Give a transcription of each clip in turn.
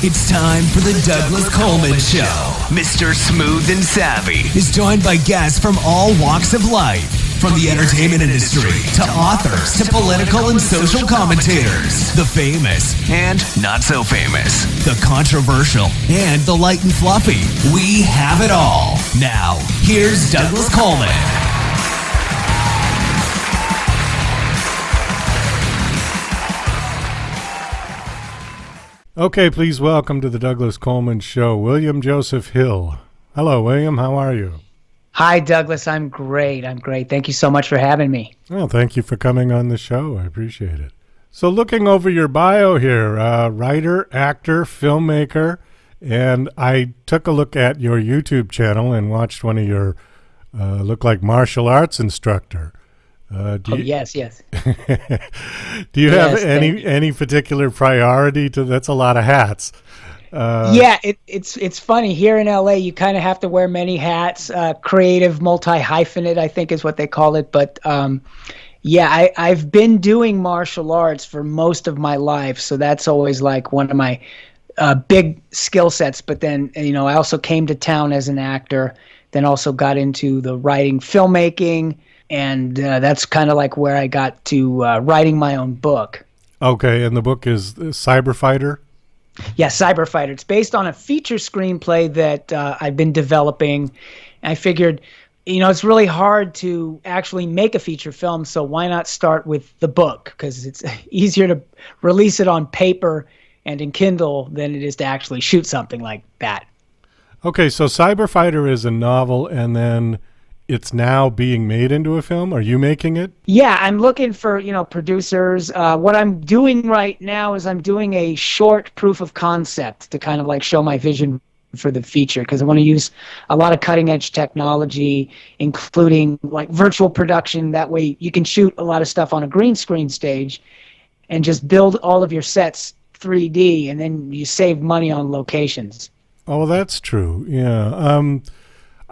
It's time for the Douglas Coleman Show. Mr. Smooth and Savvy is joined by guests from all walks of life, from the entertainment industry to authors to political and social commentators, the famous and not so famous, the controversial and the light and fluffy. We have it all. Now, here's Douglas Coleman. Okay, please welcome to the Douglas Coleman Show, William Joseph Hill. Hello, William. How are you? Hi, Douglas. I'm great. Thank you so much for having me. Well, thank you for coming on the show. I appreciate it. So looking over your bio here, writer, actor, filmmaker, and I took a look at your YouTube channel and watched one of your look like martial arts instructor. Yes. Do you have any particular priority to? That's a lot of hats. It's funny here in LA. You kind of have to wear many hats. Creative multi-hyphenate, I think, is what they call it. But I've been doing martial arts for most of my life, so that's always like one of my big skill sets. But then I also came to town as an actor. Then also got into the writing, filmmaking. And that's kind of like where I got to writing my own book. Okay, and the book is Cyber Fighter? Yeah, Cyber Fighter. It's based on a feature screenplay that I've been developing. I figured, it's really hard to actually make a feature film, so why not start with the book? Because it's easier to release it on paper and in Kindle than it is to actually shoot something like that. Okay, so Cyber Fighter is a novel, and then it's now being made into a film? Are you making it? Yeah, I'm looking for, producers. What I'm doing right now is I'm doing a short proof of concept to kind of like show my vision for the feature, because I want to use a lot of cutting edge technology, including like virtual production. That way you can shoot a lot of stuff on a green screen stage and just build all of your sets 3D, and then you save money on locations. Oh, well, that's true. Yeah.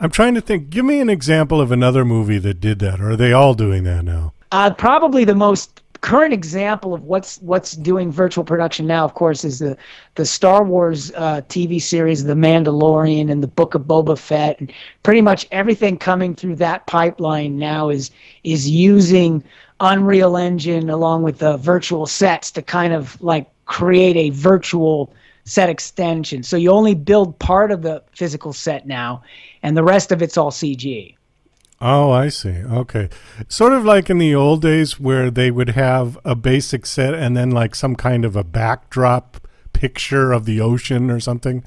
I'm trying to think. Give me an example of another movie that did that. Or are they all doing that now? Probably the most current example of what's doing virtual production now, of course, is the Star Wars TV series, The Mandalorian and the Book of Boba Fett, and pretty much everything coming through that pipeline now is using Unreal Engine along with the virtual sets to kind of like create a virtual set extension. So you only build part of the physical set now, and the rest of it's all CG. Oh, I see. Okay. Sort of like in the old days where they would have a basic set and then like some kind of a backdrop picture of the ocean or something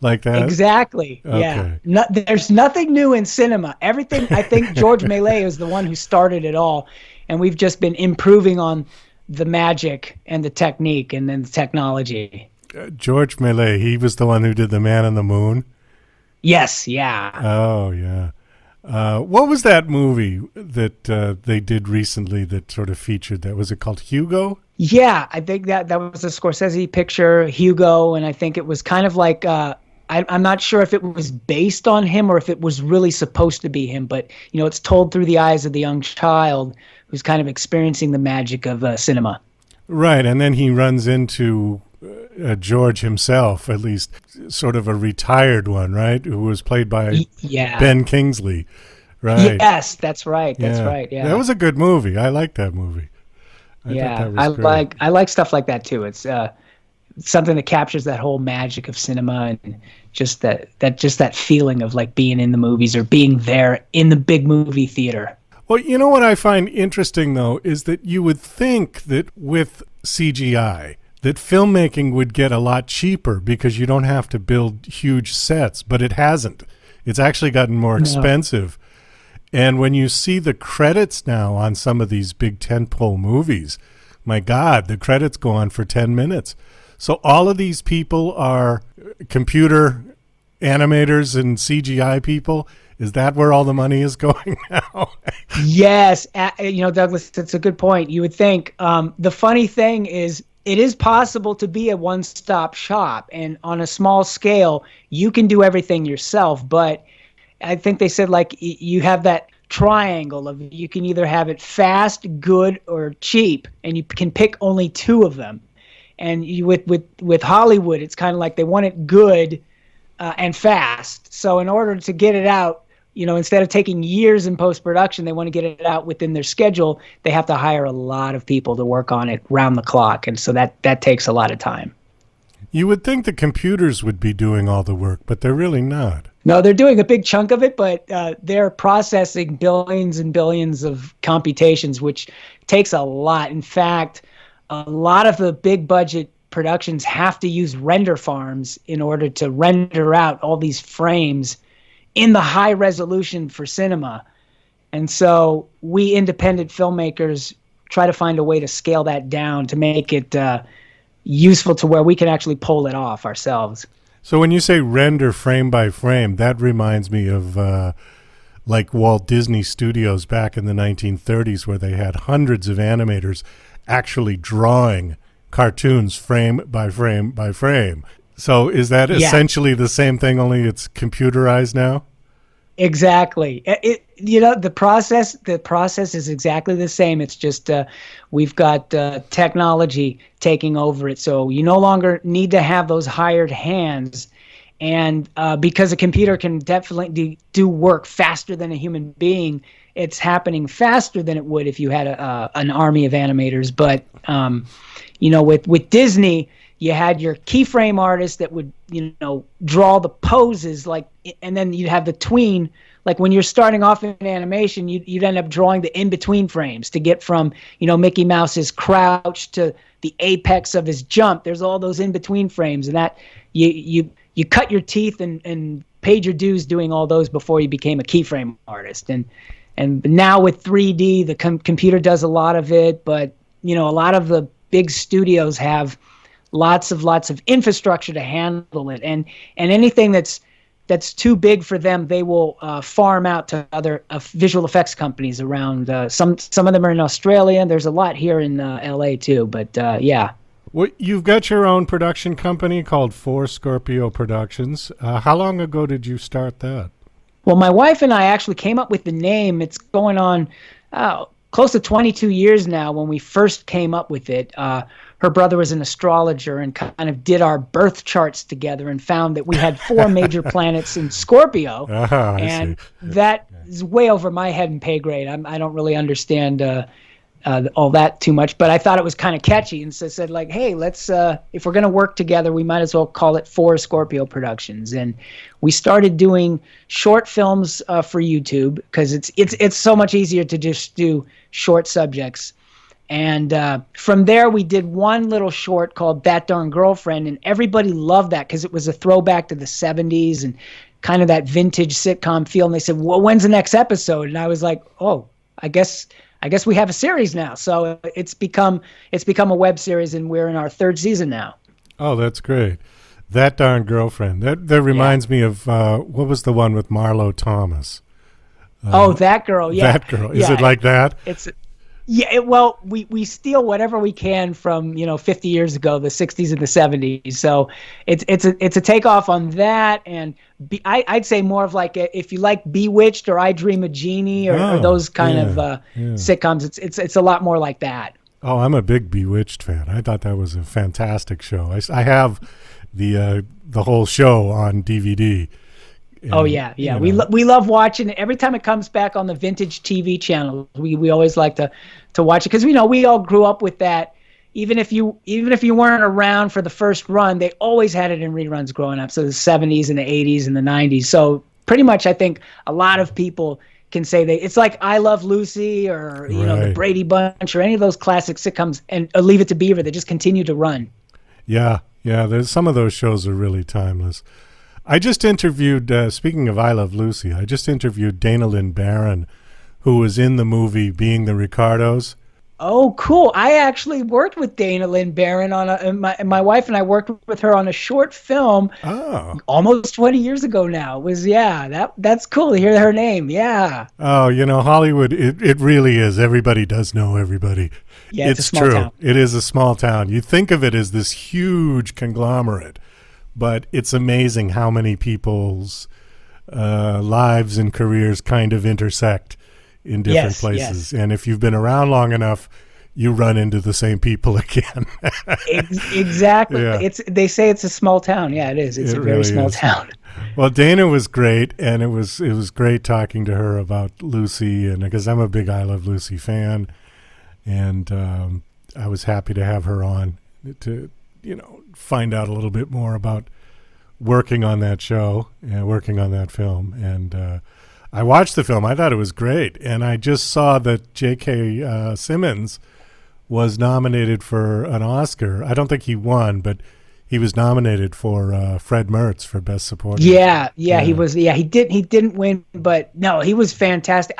like that? Exactly. Okay. Yeah. There's nothing new in cinema. Everything, I think George Méliès is the one who started it all, and we've just been improving on the magic and the technique and then the technology. George Méliès, he was the one who did The Man on the Moon? Yes, yeah. Oh, yeah. What was that movie that they did recently that sort of featured that? Was it called Hugo? Yeah, I think that was a Scorsese picture, Hugo, and I think it was kind of like, I'm not sure if it was based on him or if it was really supposed to be him, but, it's told through the eyes of the young child who's kind of experiencing the magic of cinema. Right, and then he runs into George himself, at least sort of a retired one, right? Who was played by Ben Kingsley, right? Yes, that's right. That's right. Yeah, that was a good movie. I liked that movie. I like stuff like that too. It's something that captures that whole magic of cinema and just that feeling of like being in the movies or being there in the big movie theater. Well, you know what I find interesting though is that you would think that with CGI that filmmaking would get a lot cheaper because you don't have to build huge sets, but it hasn't. It's actually gotten more expensive. And when you see the credits now on some of these big tentpole movies, my God, the credits go on for 10 minutes. So all of these people are computer animators and CGI people. Is that where all the money is going now? Yes. Douglas, that's a good point. You would think. The funny thing is, it is possible to be a one-stop shop, and on a small scale, you can do everything yourself. But I think they said like you have that triangle of you can either have it fast, good, or cheap, and you can pick only two of them. And with Hollywood, it's kind of like they want it good and fast. So in order to get it out, instead of taking years in post-production, they want to get it out within their schedule. They have to hire a lot of people to work on it round the clock. And so that takes a lot of time. You would think the computers would be doing all the work, but they're really not. No, they're doing a big chunk of it, but they're processing billions and billions of computations, which takes a lot. In fact, a lot of the big budget productions have to use render farms in order to render out all these frames in the high resolution for cinema. And so we independent filmmakers try to find a way to scale that down to make it useful to where we can actually pull it off ourselves. So when you say render frame by frame, that reminds me of like Walt Disney Studios back in the 1930s, where they had hundreds of animators actually drawing cartoons frame by frame by frame. So is that essentially the same thing, only it's computerized now? Exactly. The process is exactly the same. It's just we've got technology taking over it. So you no longer need to have those hired hands. And because a computer can definitely do work faster than a human being, it's happening faster than it would if you had an army of animators. But with Disney, you had your keyframe artist that would draw the poses, and then you'd have the tween. Like when you're starting off in animation, you'd end up drawing the in-between frames to get from Mickey Mouse's crouch to the apex of his jump. There's all those in-between frames, and that you cut your teeth and paid your dues doing all those before you became a keyframe artist. And now with 3D, the computer does a lot of it, but a lot of the big studios have lots of infrastructure to handle it, and anything that's too big for them, they will farm out to other visual effects companies around. Some of them are in Australia. There's a lot here in LA too, but yeah. Well, you've got your own production company called Four Scorpio Productions. How long ago did you start that? Well, my wife and I actually came up with the name. It's going on close to 22 years now. When we first came up with it, her brother was an astrologer and kind of did our birth charts together and found that we had 4 major planets in Scorpio. And that is way over my head and pay grade. I don't really understand all that too much, but I thought it was kind of catchy, and so said hey, let's if we're going to work together, we might as well call it Four Scorpio Productions. And we started doing short films for YouTube because it's so much easier to just do short subjects. And from there, we did one little short called That Darn Girlfriend, and everybody loved that because it was a throwback to the 70s and kind of that vintage sitcom feel. And they said, well, when's the next episode? And I was like, oh, I guess we have a series now. So it's become a web series, and we're in our 3rd season now. Oh, that's great. That Darn Girlfriend. That reminds me of, what was the one with Marlo Thomas? That girl, yeah. That girl. Is it like that? Yeah, we steal whatever we can from 50 years ago, the 60s and the 70s. So it's a takeoff on that, and I'd say more of like if you like Bewitched or I Dream of Jeannie or those kind of sitcoms. It's a lot more like that. Oh, I'm a big Bewitched fan. I thought that was a fantastic show. I have the whole show on DVD. And, yeah. We love watching it every time it comes back on the vintage TV channel. We always like to watch it because we all grew up with that. Even if you weren't around for the first run, they always had it in reruns growing up. So the 70s and the 80s and the 90s. So pretty much, I think a lot of people can say it's like I Love Lucy or the Brady Bunch or any of those classic sitcoms and Leave It to Beaver. They just continue to run. Yeah. There's some of those shows are really timeless. I just interviewed, speaking of I Love Lucy, I just interviewed Dana Lynn Barron, who was in the movie Being the Ricardos. Oh, cool. I actually worked with Dana Lynn Barron my wife and I worked with her on a short film almost 20 years ago now. It was, that's cool to hear her name. Yeah. Oh, Hollywood, it really is. Everybody does know everybody. Yeah, it's a small town. It is a small town. You think of it as this huge conglomerate, but it's amazing how many people's lives and careers kind of intersect in different places. Yes. And if you've been around long enough, you run into the same people again. Exactly. Yeah. They say it's a small town. Yeah, it is. It's a very really small is. town. Well, Dana was great, and it was great talking to her about Lucy, and because I'm a big I Love Lucy fan, and I was happy to have her on to find out a little bit more about working on that show and working on that film. And I watched the film. I thought it was great, and I just saw that J.K. Simmons was nominated for an Oscar. I don't think he won, but he was nominated for Fred Mertz for Best Supporting. Yeah, he was. Yeah, he didn't win, but no, he was fantastic.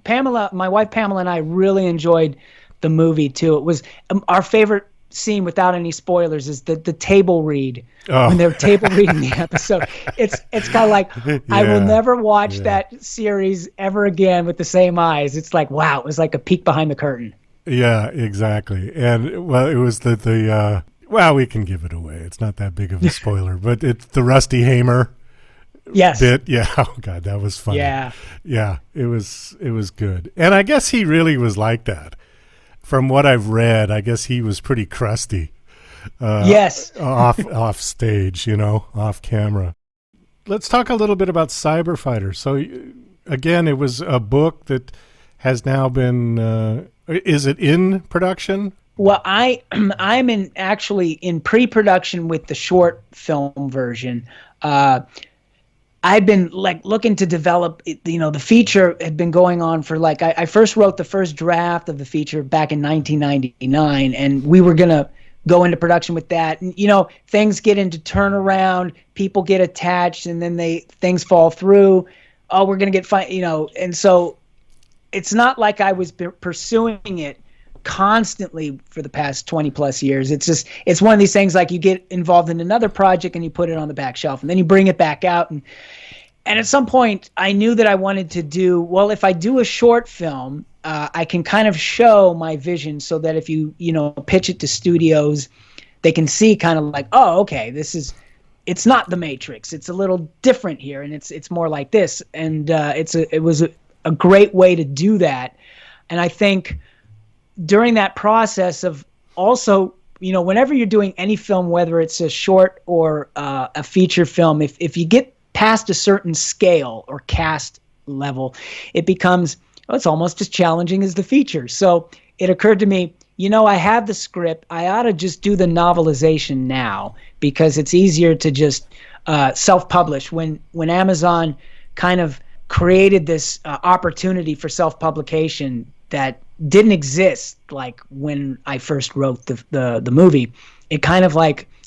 Pamela, my wife Pamela, and I really enjoyed the movie too. It was our favorite scene, without any spoilers, is the table read when they're table reading the episode. It's kind of like I will never watch that series ever again with the same eyes. It's like, wow, it was like a peek behind the curtain. Yeah, exactly. And well, it was the well, we can give it away. It's not that big of a spoiler, but it's the Rusty Hamer bit. Yeah. Oh God, that was funny. Yeah. It was good. And I guess he really was like that. From what I've read, I guess he was pretty crusty. Yes. off stage, off camera. Let's talk a little bit about Cyberfighter. So again, it was a book that has now been. Is it in production? Well, I'm actually in pre-production with the short film version. I've been looking to develop, the feature had been going on for I first wrote the first draft of the feature back in 1999, and we were going to go into production with that. And, things get into turnaround, people get attached, and then things fall through. Oh, we're going to get and so it's not like I was pursuing it constantly for the past 20 plus years. It's one of these things, like you get involved in another project and you put it on the back shelf and then you bring it back out. And at some point I knew that I wanted to if I do a short film, I can kind of show my vision so that if you pitch it to studios, they can see kind of like, oh, okay, it's not The Matrix. It's a little different here. And it's more like this. And it was a great way to do that. And I think during that process of also, whenever you're doing any film, whether it's a short or a feature film, if you get past a certain scale or cast level, it becomes, it's almost as challenging as the feature. So it occurred to me, I have the script. I ought to just do the novelization now because it's easier to just self-publish. When Amazon kind of created this opportunity for self-publication that didn't exist when I first wrote the movie. It kind of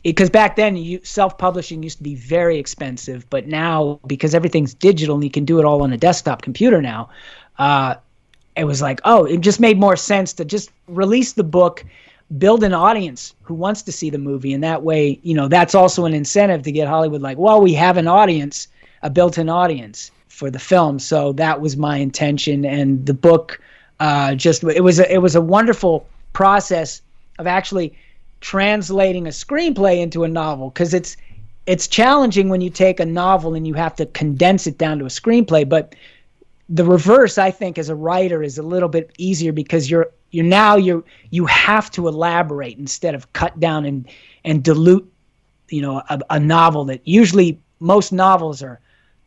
because back then self-publishing used to be very expensive, but now because everything's digital and you can do it all on a desktop computer now, it was it just made more sense to just release the book, build an audience who wants to see the movie, and that way, that's also an incentive to get Hollywood we have an audience, a built-in audience for the film. So that was my intention, and the book it was a wonderful process of actually translating a screenplay into a novel, because it's challenging when you take a novel and you have to condense it down to a screenplay. But the reverse, I think, as a writer is a little bit easier because you have to elaborate instead of cut down and dilute, a novel that usually most novels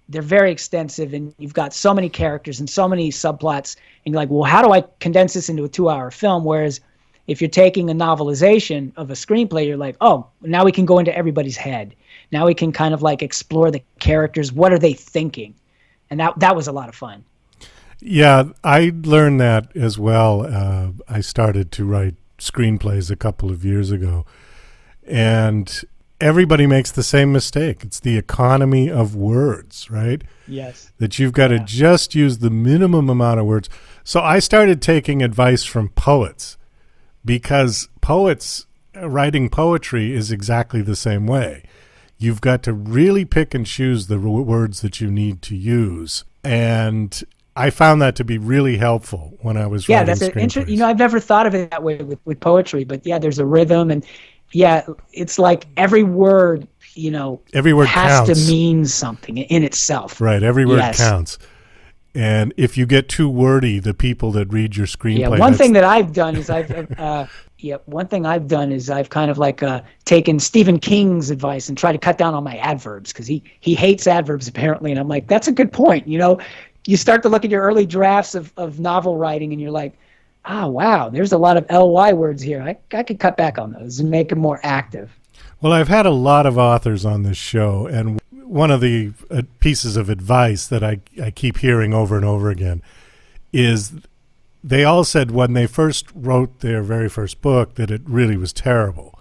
they're very extensive and you've got so many characters and so many subplots and you're like, well, how do I condense this into a 2-hour film? Whereas if you're taking a novelization of a screenplay, you're like, oh, now we can go into everybody's head. Now we can kind of explore the characters. What are they thinking? And that was a lot of fun. Yeah, I learned that as well. I started to write screenplays a couple of years ago, and everybody makes the same mistake. It's the economy of words, right? Yes. That you've got to just use the minimum amount of words. So I started taking advice from poets, because poets writing poetry is exactly the same way. You've got to really pick and choose the words that you need to use. And I found that to be really helpful when I was writing that's screenplays. I've never thought of it that way with poetry, but there's a rhythm, and it's like every word, every word has counts. to mean something in itself. Right, every word counts. And if you get too wordy, the people that read your screenplay. Yeah, one thing that I've done is I've kind of like taken Stephen King's advice and tried to cut down on my adverbs, because he hates adverbs apparently, and I'm like, that's a good point. You start to look at your early drafts of novel writing, and you're like, wow, there's a lot of ly words here. I could cut back on those and make them more active. Well, I've had a lot of authors on this show, and one of the pieces of advice that I keep hearing over and over again is they all said when they first wrote their very first book that it really was terrible.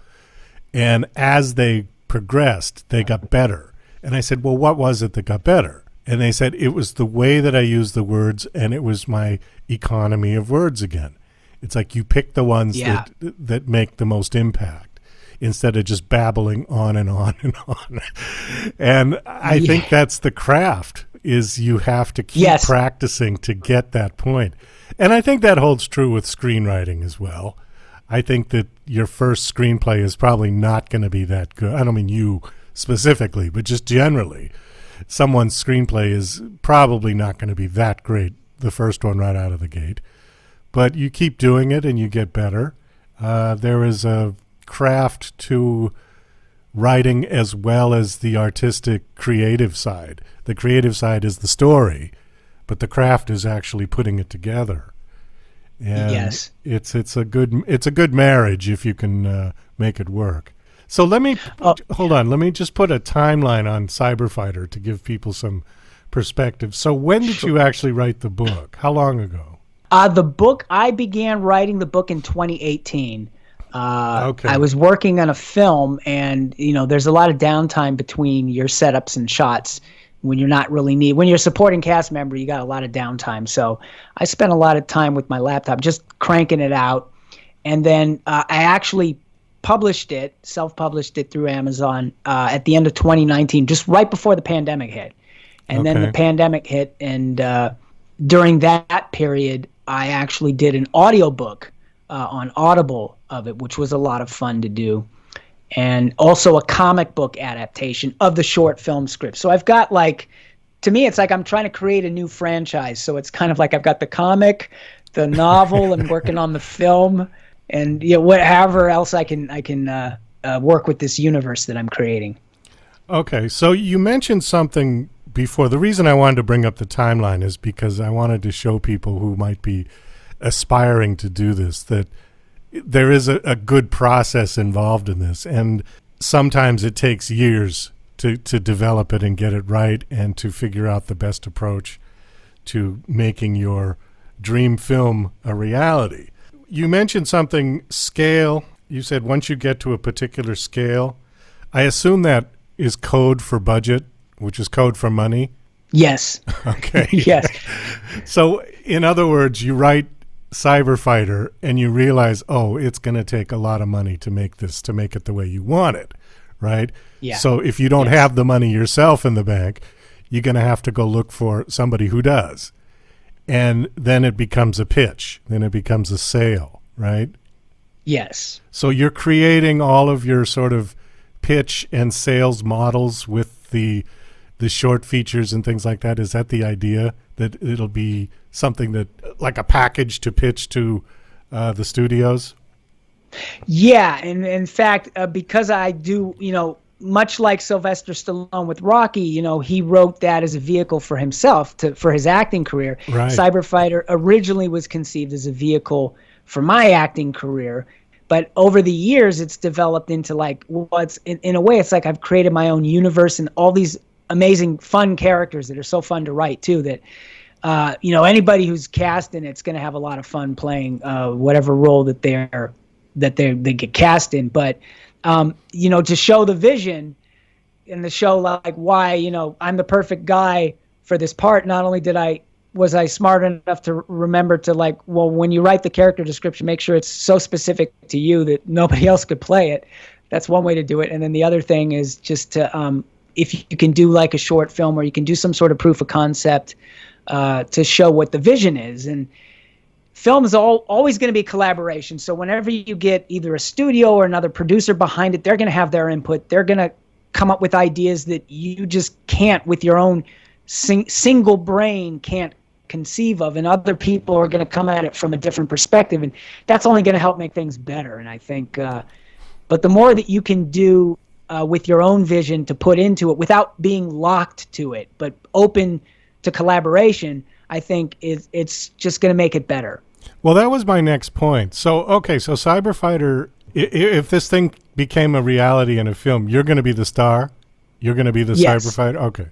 And as they progressed, they got better. And I said, well, what was it that got better? And they said, it was the way that I used the words, and it was my economy of words again. It's like you pick the ones that make the most impact, instead of just babbling on and on and on. And I think that's the craft, is you have to keep practicing to get that point. And I think that holds true with screenwriting as well. I think that your first screenplay is probably not going to be that good. I don't mean you specifically, but just generally. Someone's screenplay is probably not going to be that great, the first one right out of the gate. But you keep doing it and you get better. There is a craft to writing as well as the artistic creative side. The creative side is the story, but the craft is actually putting it together. And it's a good marriage if you can make it work. So let me hold on. Let me just put a timeline on Cyberfighter to give people some perspective. So when did you actually write the book? How long ago? I began writing the book in 2018. Okay. I was working on a film, and there's a lot of downtime between your setups and shots when you're not really when you're a supporting cast member. You got a lot of downtime, so I spent a lot of time with my laptop just cranking it out. And then I actually self-published it through Amazon at the end of 2019, just right before the pandemic hit. And then the pandemic hit, and during that period I actually did an audiobook on Audible of it, which was a lot of fun to do, and also a comic book adaptation of the short film script. So I've got, to me, it's like I'm trying to create a new franchise. So it's kind of like I've got the comic, the novel, and working on the film, and whatever else I can work with this universe that I'm creating. Okay, so you mentioned something before. The reason I wanted to bring up the timeline is because I wanted to show people who might be aspiring to do this that there is a good process involved in this, and sometimes it takes years to develop it and get it right, and to figure out the best approach to making your dream film a reality. You mentioned something, scale. You said once you get to a particular scale, I assume that is code for budget, which is code for money. Yes. Okay. Yes. So in other words, you write Cyberfighter and you realize, it's going to take a lot of money to make it the way you want it, right? Yeah. So if you don't have the money yourself in the bank, you're going to have to go look for somebody who does. And then it becomes a pitch. Then it becomes a sale, right? Yes. So you're creating all of your sort of pitch and sales models with the short features and things like that. Is that the idea, that it'll be something that like a package to pitch to the studios? Yeah, and in fact, because I do, much like Sylvester Stallone with Rocky, he wrote that as a vehicle for himself for his acting career. Right. Cyberfighter originally was conceived as a vehicle for my acting career, but over the years it's developed into in a way it's like I've created my own universe and all these amazing fun characters that are so fun to write too, that anybody who's cast in it's going to have a lot of fun playing whatever role that they get cast in. But to show the vision and to show why I'm the perfect guy for this part. Not only was I smart enough to remember to when you write the character description, make sure it's so specific to you that nobody else could play it. That's one way to do it. And then the other thing is just to if you can do a short film, or you can do some sort of proof of concept to show what the vision is. And film is always going to be collaboration. So whenever you get either a studio or another producer behind it, they're going to have their input. They're going to come up with ideas that you just can't, with your own single brain, can't conceive of, and other people are going to come at it from a different perspective, and that's only going to help make things better. And I think, but the more that you can do with your own vision to put into it without being locked to it, but open to collaboration, I think it's just going to make it better. Well, that was my next point. So, okay, so Cyberfighter, if this thing became a reality in a film, you're going to be the star? You're going to be the yes. Cyberfighter? Okay.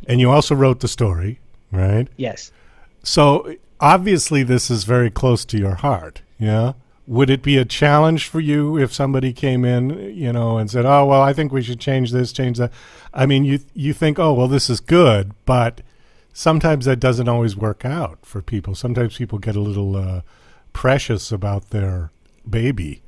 And you also wrote the story, right? Yes. So, obviously, this is very close to your heart, yeah? Would it be a challenge for you if somebody came in, and said, oh, well, I think we should change this, change that? I mean, you think, oh, well, this is good, but sometimes that doesn't always work out for people. Sometimes people get a little precious about their baby.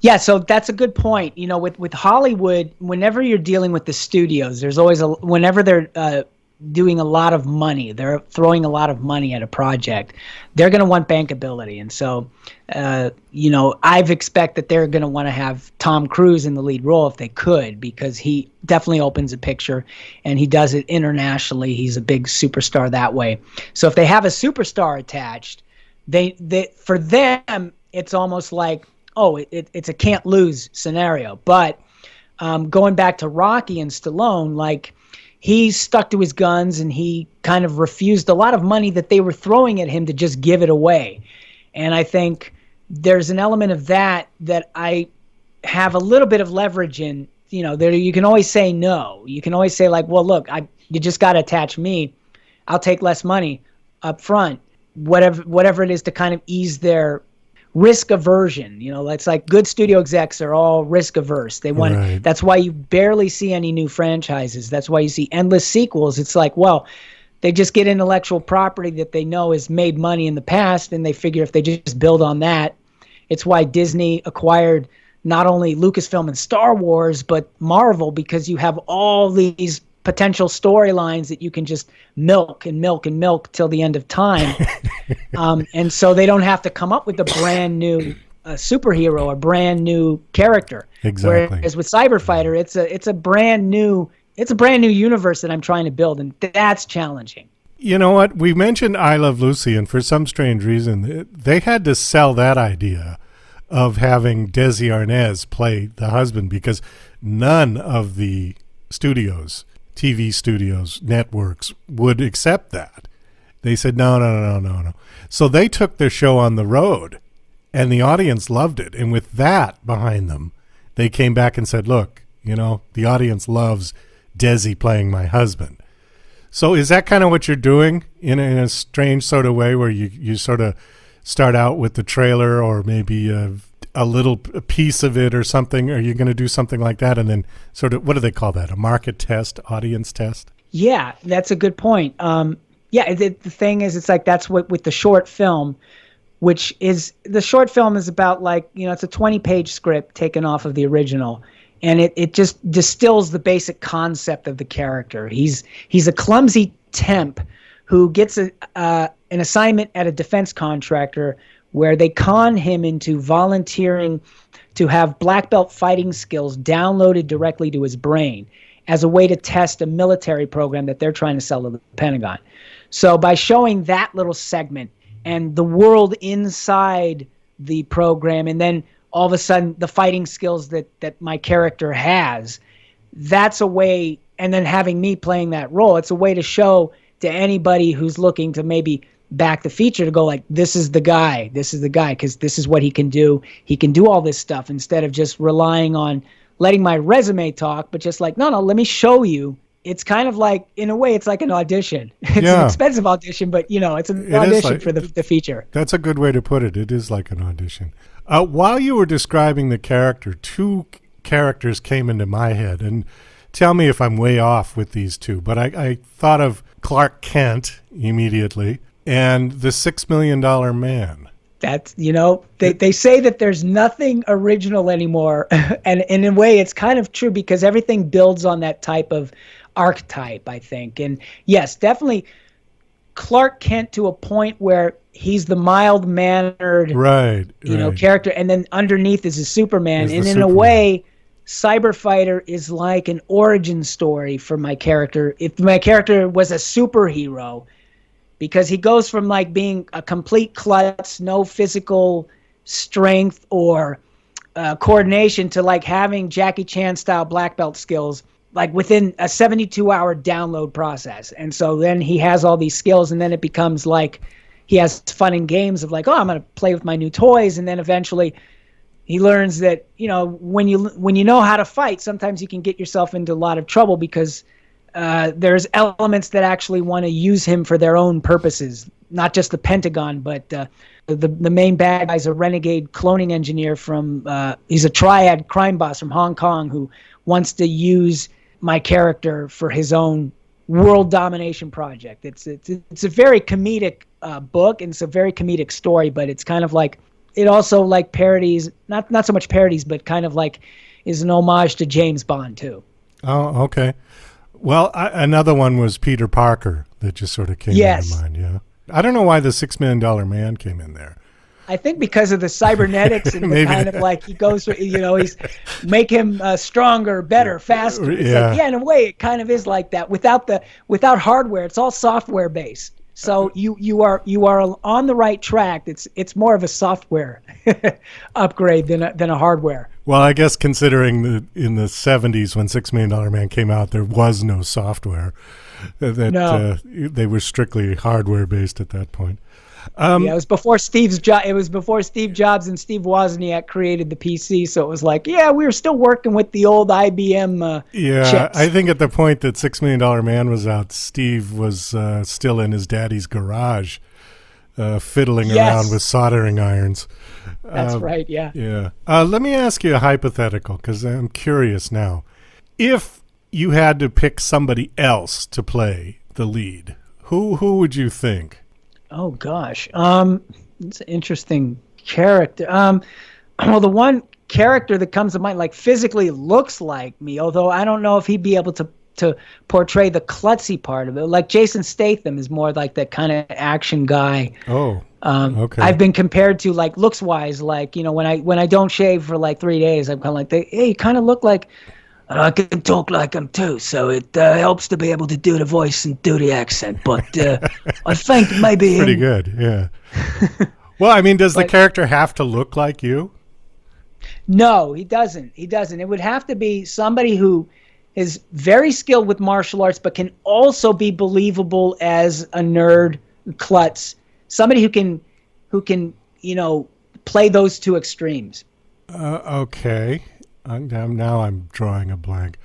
Yeah, so that's a good point. With Hollywood, whenever you're dealing with the studios, there's always whenever they're doing a lot of money, they're throwing a lot of money at a project, they're going to want bankability. And so, I've expect that they're going to want to have Tom Cruise in the lead role if they could, because he definitely opens a picture and he does it internationally. He's a big superstar that way. So if they have a superstar attached, they for them, it's almost like, it's a can't lose scenario. But going back to Rocky and Stallone, like, he stuck to his guns and he kind of refused a lot of money that they were throwing at him to just give it away. And I think there's an element of that I have a little bit of leverage in. There you can always say no. You can always say, like, well, look, you just got to attach me. I'll take less money up front, whatever it is, to kind of ease their risk aversion. It's like good studio execs are all risk averse. They want right. That's why you barely see any new franchises. That's why you see endless sequels. It's like, well, they just get intellectual property that they know has made money in the past, and they figure if they just build on that. It's why Disney acquired not only Lucasfilm and Star Wars, but Marvel, because you have all these potential storylines that you can just milk and milk and milk till the end of time. And so they don't have to come up with a brand new superhero or brand new character. Exactly. Whereas with Cyberfighter, it's a brand new universe that I'm trying to build, and that's challenging. You know what? We mentioned I Love Lucy, and for some strange reason, they had to sell that idea of having Desi Arnaz play the husband, because none of the studios, TV studios, networks, would accept that. They said, no. So they took their show on the road, and the audience loved it. And with that behind them, they came back and said, look, the audience loves Desi playing my husband. So is that kind of what you're doing in a strange sort of way, where you sort of start out with the trailer or maybe a little piece of it or something? Are you going to do something like that and then sort of, what do they call that, a market test, audience test? Yeah, that's a good point. The thing is, it's like that's what with the short film, which is the short film is about, like, it's a 20-page script taken off of the original. And it just distills the basic concept of the character. He's a clumsy temp who gets an assignment at a defense contractor where they con him into volunteering to have black belt fighting skills downloaded directly to his brain as a way to test a military program that they're trying to sell to the Pentagon. So by showing that little segment and the world inside the program, and then all of a sudden the fighting skills that my character has, that's a way, and then having me playing that role, it's a way to show to anybody who's looking to maybe back the feature to go, like, this is the guy, because this is what he can do. He can do all this stuff, instead of just relying on letting my resume talk, but just like, no, let me show you. It's kind of like, in a way, it's like an audition. It's an expensive audition, but it's an audition for the feature. That's a good way to put it. It is like an audition. While you were describing the character, two characters came into my head, and tell me if I'm way off with these two, but I thought of Clark Kent immediately and the $6 Million Man. That's, they say that there's nothing original anymore. And in a way, it's kind of true, because everything builds on that type of archetype, I think. And yes, definitely Clark Kent to a point where he's the mild-mannered character, and then underneath is a Superman. And in a way, Cyberfighter is like an origin story for my character. If my character was a superhero, because he goes from like being a complete klutz, no physical strength or coordination, to like having Jackie Chan style black belt skills like within a 72-hour download process. And so then he has all these skills, and then it becomes like he has fun and games of like, oh, I'm going to play with my new toys. And then eventually he learns that, when you know how to fight, sometimes you can get yourself into a lot of trouble because there's elements that actually want to use him for their own purposes, not just the Pentagon, but the main bad guy is a renegade cloning engineer he's a triad crime boss from Hong Kong who wants to use my character for his own world domination project. It's a very comedic book, and it's a very comedic story, but it's kind of like, it also like parodies, not so much parodies, but kind of like is an homage to James Bond too. Oh, okay. Well, another one was Peter Parker that just sort of came into mind. Yeah, I don't know why the $6 Million Man came in there. I think because of the cybernetics and the kind of like he goes, he's make him stronger, better, faster. It's like, in a way, it kind of is like that. Without hardware, it's all software based. So you are on the right track. It's more of a software upgrade than a hardware. Well, I guess considering in the 70s when $6 Million Man came out, there was no software. They were strictly hardware based at that point. It was before Steve Jobs and Steve Wozniak created the PC. So it was like, we were still working with the old IBM chips. I think at the point that $6 Million Man was out, Steve was still in his daddy's garage, fiddling around with soldering irons. That's right. Yeah. Yeah. Let me ask you a hypothetical, because I'm curious now. If you had to pick somebody else to play the lead, who would you think? Oh gosh, it's an interesting character. Well, the one character that comes to mind, like physically looks like me, although I don't know if he'd be able to portray the klutzy part of it. Like Jason Statham is more like that kind of action guy. Oh, okay. I've been compared to like looks wise, like when I don't shave for like 3 days, I'm kind of like, hey, you kind of look like. I can talk like him too, so it helps to be able to do the voice and do the accent. But I think maybe pretty good, yeah. Well, I mean, does the character have to look like you? No, he doesn't. It would have to be somebody who is very skilled with martial arts, but can also be believable as a nerd klutz. Somebody who can play those two extremes. Okay. Now I'm drawing a blank.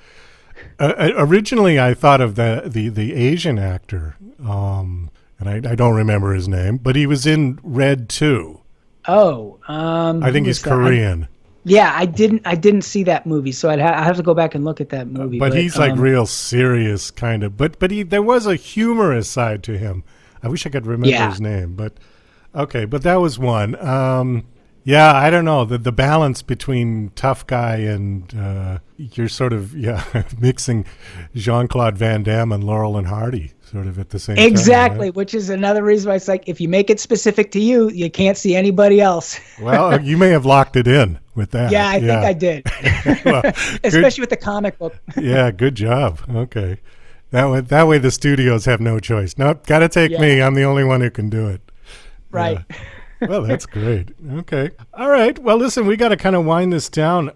Originally, I thought of the Asian actor, and I don't remember his name, but he was in Red 2. Oh, I think he's Korean. I didn't see that movie, so I have to go back and look at that movie. But he's like real serious kind of. But there was a humorous side to him. I wish I could remember his name, but okay. But that was one. Yeah, I don't know. The balance between tough guy and you're sort of mixing Jean-Claude Van Damme and Laurel and Hardy sort of at the same time. Exactly, right? Which is another reason why it's like if you make it specific to you, you can't see anybody else. Well, you may have locked it in with that. Yeah, I think I did. Well, especially with the comic book. Yeah, good job. Okay. That way the studios have no choice. Nope, got to take me. I'm the only one who can do it. Right. Yeah. Well, that's great. Okay. All right. Well, listen, we got to kind of wind this down.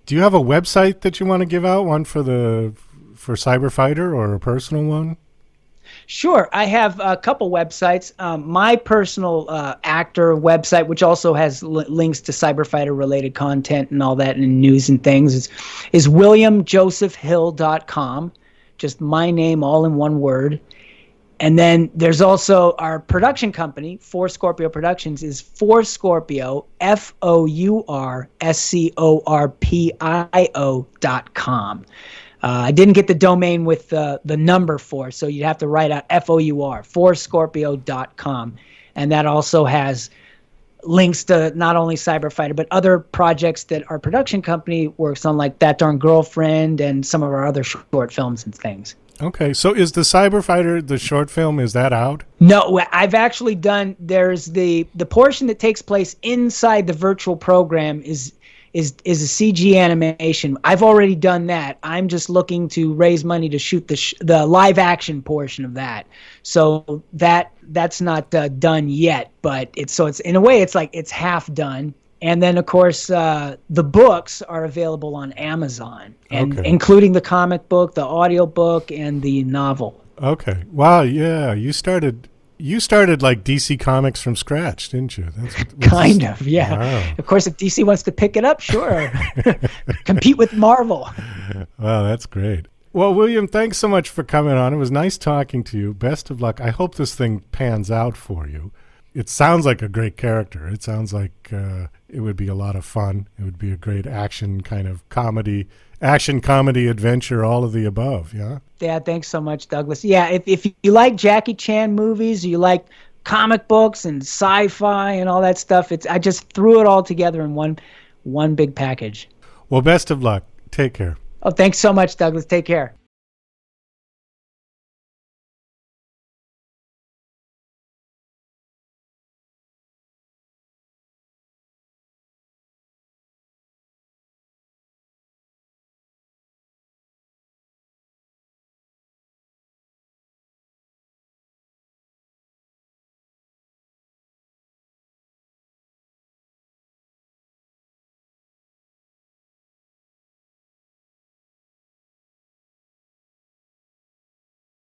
Do you have a website that you want to give out, one for Cyberfighter or a personal one? Sure. I have a couple websites. My personal actor website, which also has links to Cyberfighter related content and all that and news and things, is williamjosephhill.com. Just my name all in one word. And then there's also our production company, For Scorpio Productions, is For Scorpio, FOURSCORPIO.com. I didn't get the domain with the number 4, so you'd have to write out FOUR, ForScorpio.com. And that also has links to not only Cyberfighter, but other projects that our production company works on, like That Darn Girlfriend and some of our other short films and things. Okay, so is the Cyberfighter, the short film, is that out? No, I've actually done, there's the portion that takes place inside the virtual program is is a CG animation. I've already done that. I'm just looking to raise money to shoot the live action portion of that. So that's not done yet, but it's in a way it's half done. And then, of course, the books are available on Amazon, and including the comic book, the audio book, and the novel. Okay. Wow. Yeah. You started like DC Comics from scratch, didn't you? Kind of. Yeah. Wow. Of course, if DC wants to pick it up, sure. Compete with Marvel. Wow, that's great. Well, William, thanks so much for coming on. It was nice talking to you. Best of luck. I hope this thing pans out for you. It sounds like a great character. It sounds like it would be a lot of fun. It would be a great action comedy, adventure, all of the above, yeah? Yeah, thanks so much, Douglas. Yeah, if you like Jackie Chan movies, you like comic books and sci-fi and all that stuff, I just threw it all together in one big package. Well, best of luck. Take care. Oh, thanks so much, Douglas. Take care.